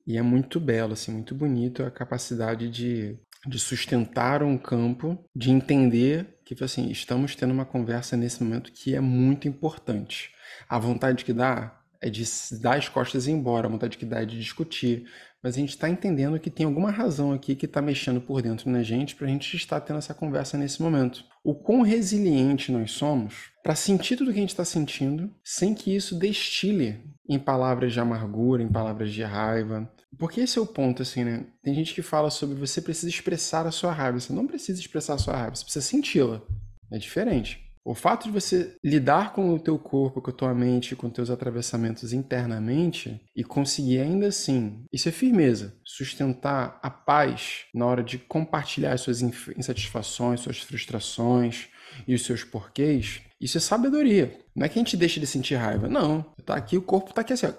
E é muito belo, assim, muito bonito a capacidade de sustentar um campo, de entender que, assim, estamos tendo uma conversa nesse momento que é muito importante. A vontade que dá é de dar as costas e ir embora, a vontade que dá é de discutir. Mas a gente está entendendo que tem alguma razão aqui que está mexendo por dentro na gente para a gente estar tendo essa conversa nesse momento. O quão resiliente nós somos para sentir tudo o que a gente está sentindo sem que isso destile em palavras de amargura, em palavras de raiva. Porque esse é o ponto, assim, né? Tem gente que fala sobre você precisa expressar a sua raiva. Você não precisa expressar a sua raiva, você precisa senti-la. É diferente. O fato de você lidar com o teu corpo, com a tua mente, com teus atravessamentos internamente e conseguir ainda assim, isso é firmeza, sustentar a paz na hora de compartilhar as suas insatisfações, suas frustrações e os seus porquês, isso é sabedoria. Não é que a gente deixa de sentir raiva, não. Tá aqui, o corpo tá aqui assim, ó.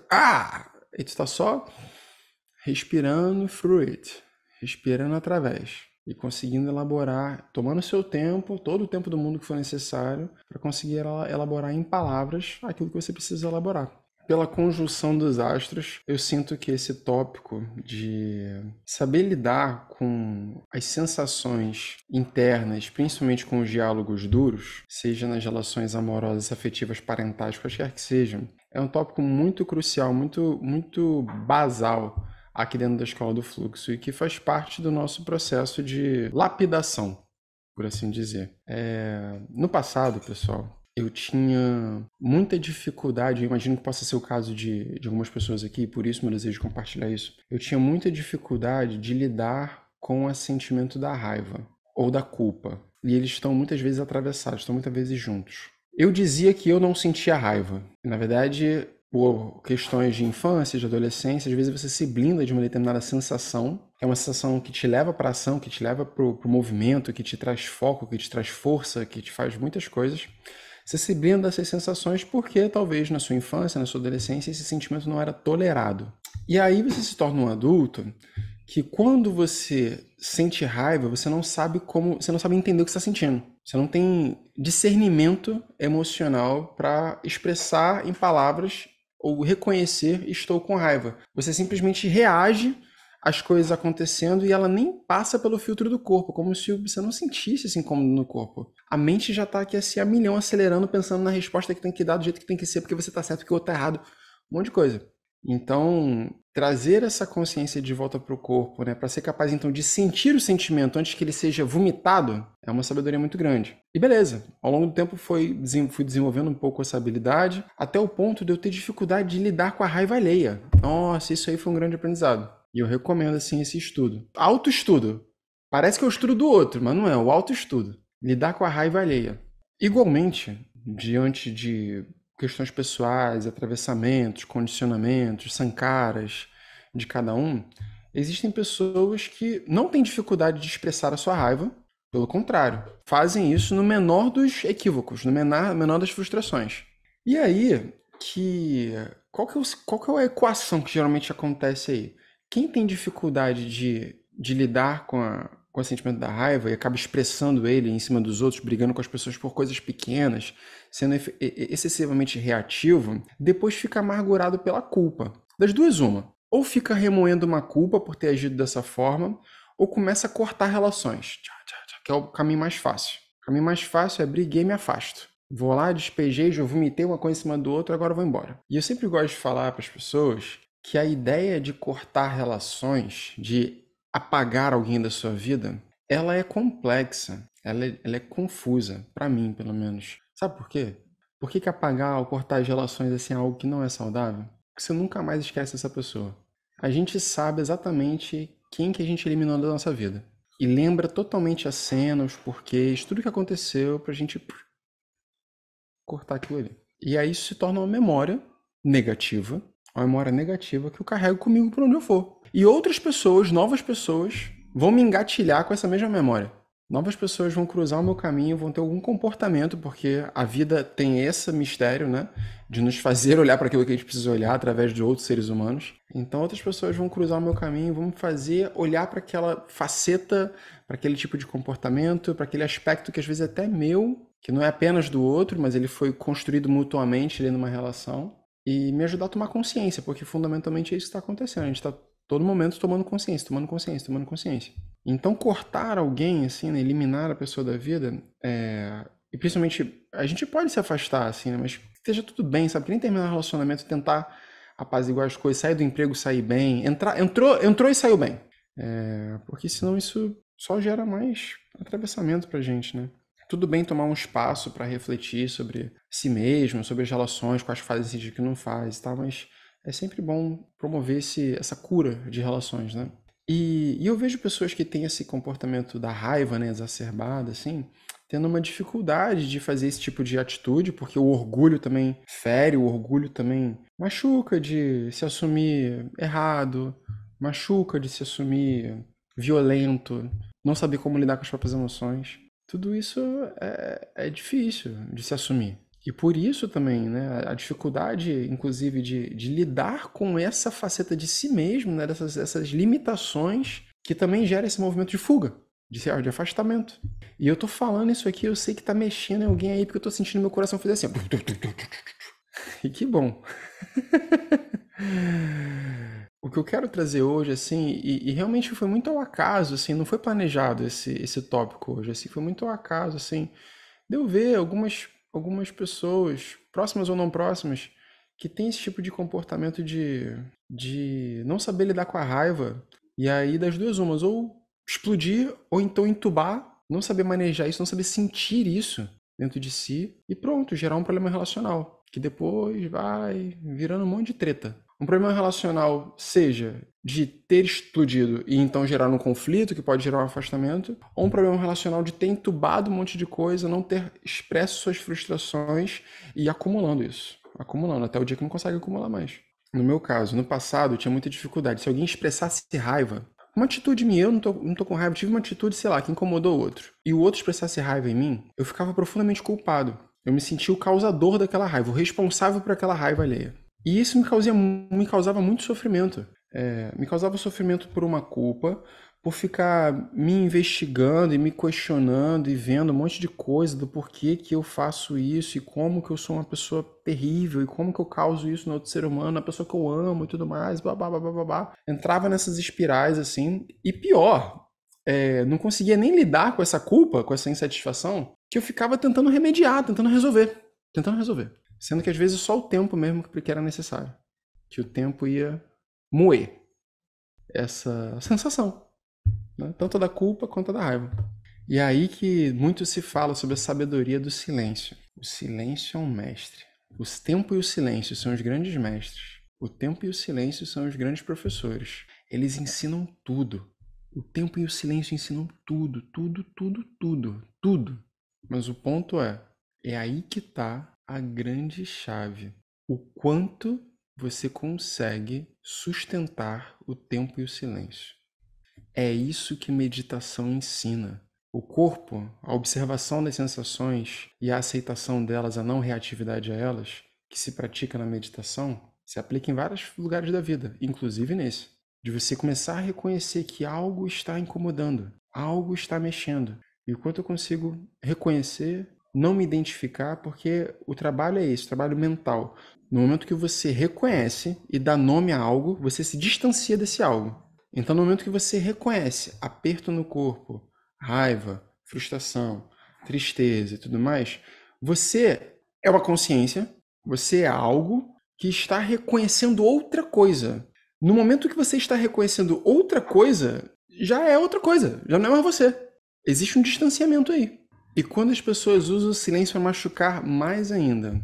E tu tá só respirando through it, respirando através e conseguindo elaborar, tomando seu tempo, todo o tempo do mundo que for necessário, para conseguir elaborar em palavras aquilo que você precisa elaborar. Pela conjunção dos astros, eu sinto que esse tópico de saber lidar com as sensações internas, principalmente com os diálogos duros, seja nas relações amorosas, afetivas, parentais, quaisquer que sejam, é um tópico muito crucial, muito basal aqui dentro da Escola do Fluxo e que faz parte do nosso processo de lapidação, por assim dizer. No passado, pessoal, eu tinha muita dificuldade, eu imagino que possa ser o caso de algumas pessoas aqui, por isso meu desejo de compartilhar isso. Eu tinha muita dificuldade de lidar com o sentimento da raiva ou da culpa. E eles estão muitas vezes atravessados, estão muitas vezes juntos. Eu dizia que eu não sentia raiva. Na verdade, por questões de infância, de adolescência, às vezes você se blinda de uma determinada sensação. É uma sensação que te leva para a ação, que te leva para o movimento, que te traz foco, que te traz força, que te faz muitas coisas. Você se blinda dessas sensações porque talvez na sua infância, na sua adolescência, esse sentimento não era tolerado. E aí você se torna um adulto que quando você sente raiva, você não sabe entender o que está sentindo. Você não tem discernimento emocional para expressar em palavras ou reconhecer estou com raiva. Você simplesmente reage às coisas acontecendo e ela nem passa pelo filtro do corpo, como se você não sentisse esse incômodo no corpo. A mente já está aqui assim a milhão acelerando, pensando na resposta que tem que dar, do jeito que tem que ser, porque você está certo, porque o outro está errado. Um monte de coisa. Então, trazer essa consciência de volta para o corpo, né, para ser capaz então de sentir o sentimento antes que ele seja vomitado, é uma sabedoria muito grande. E beleza, ao longo do tempo fui desenvolvendo um pouco essa habilidade, até o ponto de eu ter dificuldade de lidar com a raiva alheia. Nossa, isso aí foi um grande aprendizado. E eu recomendo assim esse estudo. Autoestudo. Parece que é o estudo do outro, mas não é, o autoestudo. Lidar com a raiva alheia. Igualmente, diante de questões pessoais, atravessamentos, condicionamentos, sankaras de cada um, existem pessoas que não têm dificuldade de expressar a sua raiva, pelo contrário, fazem isso no menor dos equívocos, no menor das frustrações. E aí, qual que é a equação que geralmente acontece aí? Quem tem dificuldade de lidar com o sentimento da raiva e acaba expressando ele em cima dos outros, brigando com as pessoas por coisas pequenas, sendo excessivamente reativo, depois fica amargurado pela culpa. Das duas, uma. Ou fica remoendo uma culpa por ter agido dessa forma, ou começa a cortar relações, que é o caminho mais fácil. O caminho mais fácil é briguei e me afasto. Vou lá, despejei, já vomitei uma coisa em cima do outro, agora vou embora. E eu sempre gosto de falar para as pessoas que a ideia de cortar relações, de apagar alguém da sua vida, ela é complexa, ela é confusa, para mim, pelo menos. Sabe por quê? Por que apagar ou cortar as relações assim é algo que não é saudável? Porque você nunca mais esquece essa pessoa. A gente sabe exatamente quem que a gente eliminou da nossa vida. E lembra totalmente a cena, os porquês, tudo que aconteceu pra gente cortar aquilo ali. E aí isso se torna uma memória negativa, que eu carrego comigo por onde eu for. E outras pessoas, novas pessoas, vão me engatilhar com essa mesma memória. Novas pessoas vão cruzar o meu caminho, vão ter algum comportamento, porque a vida tem esse mistério, né? De nos fazer olhar para aquilo que a gente precisa olhar através de outros seres humanos. Então outras pessoas vão cruzar o meu caminho, vão me fazer olhar para aquela faceta, para aquele tipo de comportamento, para aquele aspecto que às vezes é até meu, que não é apenas do outro, mas ele foi construído mutuamente ali numa relação, e me ajudar a tomar consciência, porque fundamentalmente é isso que está acontecendo. A gente está todo momento tomando consciência, tomando consciência, tomando consciência. Então, cortar alguém, assim, né, eliminar a pessoa da vida, e principalmente, a gente pode se afastar, assim, né, mas esteja tudo bem, sabe? Que nem terminar um relacionamento, tentar apaziguar as coisas, sair do emprego, sair bem, entrou e saiu bem. Porque senão isso só gera mais atravessamento pra gente, né? Tudo bem tomar um espaço para refletir sobre si mesmo, sobre as relações, quais fazem sentido e que não faz, tá? Mas é sempre bom promover essa cura de relações, né? E eu vejo pessoas que têm esse comportamento da raiva, né, exacerbada, assim, tendo uma dificuldade de fazer esse tipo de atitude, porque o orgulho também fere, o orgulho também machuca de se assumir errado, machuca de se assumir violento, não saber como lidar com as próprias emoções. Tudo isso é difícil de se assumir. E por isso também, né, a dificuldade, inclusive, de lidar com essa faceta de si mesmo, né, dessas limitações, que também gera esse movimento de fuga, de afastamento. E eu tô falando isso aqui, eu sei que tá mexendo em alguém aí, porque eu tô sentindo meu coração fazer assim. E que bom. O que eu quero trazer hoje, assim, e realmente foi muito ao acaso, assim, não foi planejado esse tópico hoje, assim, foi muito ao acaso, assim, de eu ver algumas pessoas, próximas ou não próximas, que têm esse tipo de comportamento de não saber lidar com a raiva, e aí das duas umas, ou explodir, ou então entubar, não saber manejar isso, não saber sentir isso dentro de si, e pronto, gerar um problema relacional, que depois vai virando um monte de treta. Um problema relacional seja de ter explodido e então gerar um conflito que pode gerar um afastamento, ou um problema relacional de ter entubado um monte de coisa, não ter expresso suas frustrações e acumulando isso. Acumulando, até o dia que não consegue acumular mais. No meu caso, no passado, eu tinha muita dificuldade. Se alguém expressasse raiva, uma atitude minha, eu não tô com raiva, tive uma atitude, sei lá, que incomodou o outro, e o outro expressasse raiva em mim, eu ficava profundamente culpado. Eu me sentia o causador daquela raiva, o responsável por aquela raiva alheia. E isso me causava muito sofrimento. Me causava sofrimento por uma culpa, por ficar me investigando e me questionando e vendo um monte de coisa do porquê que eu faço isso e como que eu sou uma pessoa terrível e como que eu causo isso no outro ser humano, na pessoa que eu amo e tudo mais, blá, blá, blá, blá, blá, blá. Entrava nessas espirais assim, e pior, não conseguia nem lidar com essa culpa, com essa insatisfação, que eu ficava tentando remediar, tentando resolver. Sendo que às vezes só o tempo mesmo que era necessário. Que o tempo ia moer essa sensação, né? Tanto da culpa quanto da raiva. E é aí que muito se fala sobre a sabedoria do silêncio. O silêncio é um mestre. O tempo e o silêncio são os grandes mestres. O tempo e o silêncio são os grandes professores. Eles ensinam tudo. O tempo e o silêncio ensinam tudo, tudo, tudo, tudo, tudo. Mas o ponto é aí que está a grande chave. O quanto você consegue sustentar o tempo e o silêncio. É isso que meditação ensina. O corpo, a observação das sensações e a aceitação delas, a não reatividade a elas, que se pratica na meditação, se aplica em vários lugares da vida, inclusive nesse. De você começar a reconhecer que algo está incomodando, algo está mexendo. E o quanto eu consigo reconhecer, não me identificar, porque o trabalho é esse, o trabalho mental. No momento que você reconhece e dá nome a algo, você se distancia desse algo. Então, no momento que você reconhece aperto no corpo, raiva, frustração, tristeza e tudo mais, você é uma consciência, você é algo que está reconhecendo outra coisa. No momento que você está reconhecendo outra coisa, já é outra coisa, já não é mais você. Existe um distanciamento aí. E quando as pessoas usam o silêncio para machucar mais ainda?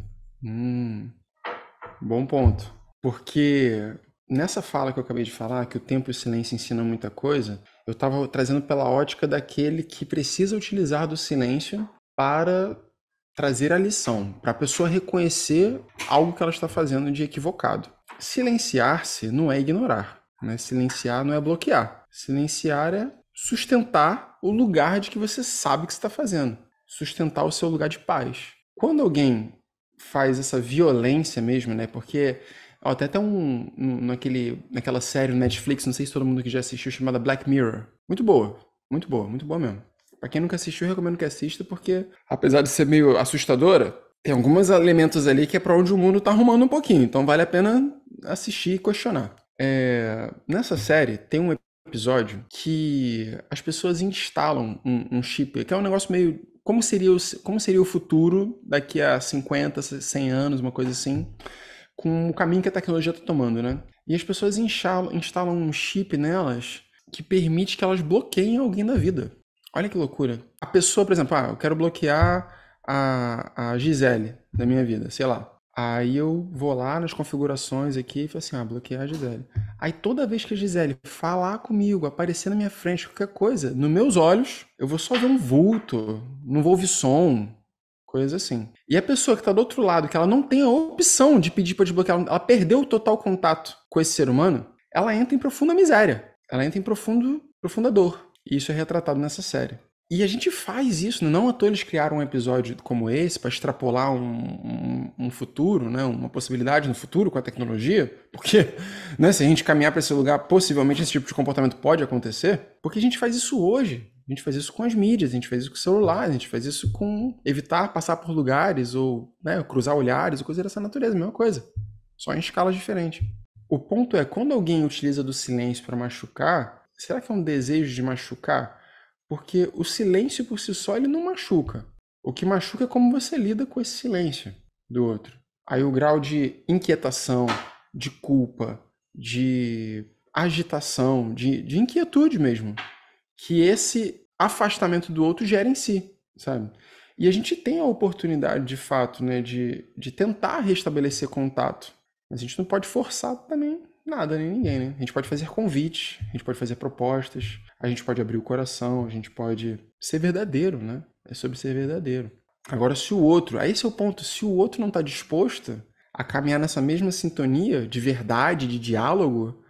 Bom ponto. Porque nessa fala que eu acabei de falar, que o tempo e o silêncio ensinam muita coisa, eu estava trazendo pela ótica daquele que precisa utilizar do silêncio para trazer a lição, para a pessoa reconhecer algo que ela está fazendo de equivocado. Silenciar-se não é ignorar, né? Silenciar não é bloquear. Silenciar é sustentar o lugar de que você sabe que você está fazendo. Sustentar o seu lugar de paz. Quando alguém faz essa violência mesmo, né? Porque tem até naquela série no Netflix, não sei se todo mundo que já assistiu, chamada Black Mirror. Muito boa, muito boa, muito boa mesmo. Pra quem nunca assistiu, eu recomendo que assista, porque apesar de ser meio assustadora, tem alguns elementos ali que é pra onde o mundo tá arrumando um pouquinho. Então vale a pena assistir e questionar. Nessa série tem um episódio que as pessoas instalam um chip, que é um negócio meio... como seria o futuro daqui a 50, 100 anos, uma coisa assim, com o caminho que a tecnologia está tomando, né? E as pessoas instalam um chip nelas que permite que elas bloqueiem alguém da vida. Olha que loucura. A pessoa, por exemplo, eu quero bloquear a Gisele da minha vida, sei lá. Aí eu vou lá nas configurações aqui e falo assim, bloquear a Gisele. Aí toda vez que a Gisele falar comigo, aparecer na minha frente, qualquer coisa, nos meus olhos, eu vou só ver um vulto, não vou ouvir som, coisa assim. E a pessoa que está do outro lado, que ela não tem a opção de pedir para desbloquear, ela perdeu o total contato com esse ser humano, ela entra em profunda miséria. Ela entra em profunda dor. E isso é retratado nessa série. E a gente faz isso, não à toa eles criaram um episódio como esse para extrapolar um futuro, né, uma possibilidade no futuro com a tecnologia, porque né, se a gente caminhar para esse lugar, possivelmente esse tipo de comportamento pode acontecer, porque a gente faz isso hoje. A gente faz isso com as mídias, a gente faz isso com o celular, a gente faz isso com evitar passar por lugares ou cruzar olhares ou coisa dessa natureza, a mesma coisa, só em escalas diferentes. O ponto é, quando alguém utiliza do silêncio para machucar, será que é um desejo de machucar? Porque o silêncio por si só ele não machuca. O que machuca é como você lida com esse silêncio do outro. Aí o grau de inquietação, de culpa, de agitação, de inquietude mesmo, que esse afastamento do outro gera em si, sabe? E a gente tem a oportunidade, de fato, né, de tentar restabelecer contato. Mas a gente não pode forçar também nada, nem ninguém, né? A gente pode fazer convites, a gente pode fazer propostas, a gente pode abrir o coração, a gente pode ser verdadeiro, né? É sobre ser verdadeiro. Agora, se o outro... Aí esse é o ponto. Se o outro não está disposto a caminhar nessa mesma sintonia de verdade, de diálogo,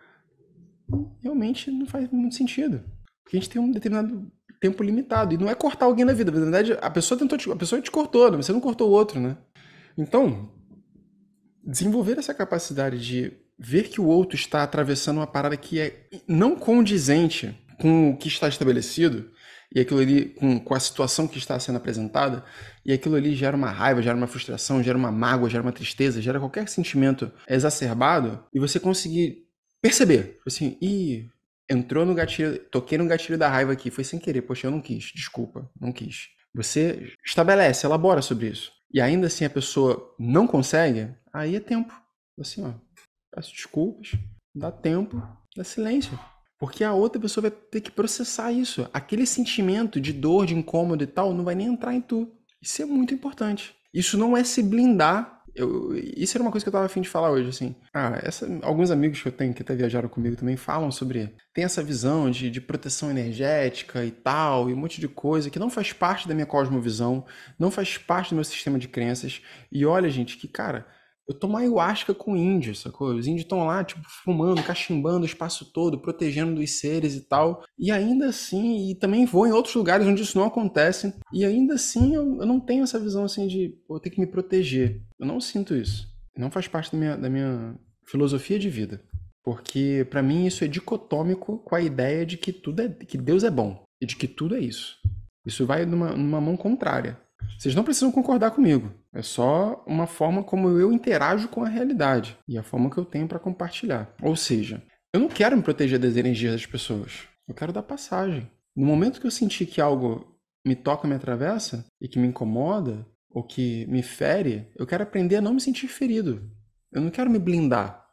realmente não faz muito sentido. Porque a gente tem um determinado tempo limitado. E não é cortar alguém da vida. Na verdade, a pessoa te cortou, né? Você não cortou o outro, né? Então, desenvolver essa capacidade de ver que o outro está atravessando uma parada que é não condizente com o que está estabelecido, e aquilo ali, com a situação que está sendo apresentada, e aquilo ali gera uma raiva, gera uma frustração, gera uma mágoa, gera uma tristeza, gera qualquer sentimento exacerbado, e você conseguir perceber, assim, entrou no gatilho, toquei no gatilho da raiva aqui, foi sem querer, poxa, eu não quis, desculpa, não quis. Você estabelece, elabora sobre isso. E ainda assim a pessoa não consegue, aí é tempo. Assim, peço desculpas, dá tempo, dá silêncio. Porque a outra pessoa vai ter que processar isso. Aquele sentimento de dor, de incômodo e tal, não vai nem entrar em tu. Isso é muito importante. Isso não é se blindar. Isso era uma coisa que eu tava a fim de falar hoje, assim. Alguns amigos que eu tenho que até viajaram comigo também falam sobre... Tem essa visão de proteção energética e tal, e um monte de coisa que não faz parte da minha cosmovisão, não faz parte do meu sistema de crenças. E olha, gente, que, cara... Eu tomo ayahuasca com índios, sacou? Os índios estão lá, tipo, fumando, cachimbando o espaço todo, protegendo dos seres e tal. E ainda assim, e também vou em outros lugares onde isso não acontece. E ainda assim, eu não tenho essa visão assim de, pô, eu tenho que me proteger. Eu não sinto isso. Não faz parte da minha filosofia de vida. Porque, pra mim, isso é dicotômico com a ideia de que que Deus é bom. E de que tudo é isso. Isso vai numa mão contrária. Vocês não precisam concordar comigo. É só uma forma como eu interajo com a realidade e a forma que eu tenho para compartilhar. Ou seja, eu não quero me proteger das energias das pessoas. Eu quero dar passagem. No momento que eu sentir que algo me toca, me atravessa e que me incomoda ou que me fere, eu quero aprender a não me sentir ferido. Eu não quero me blindar.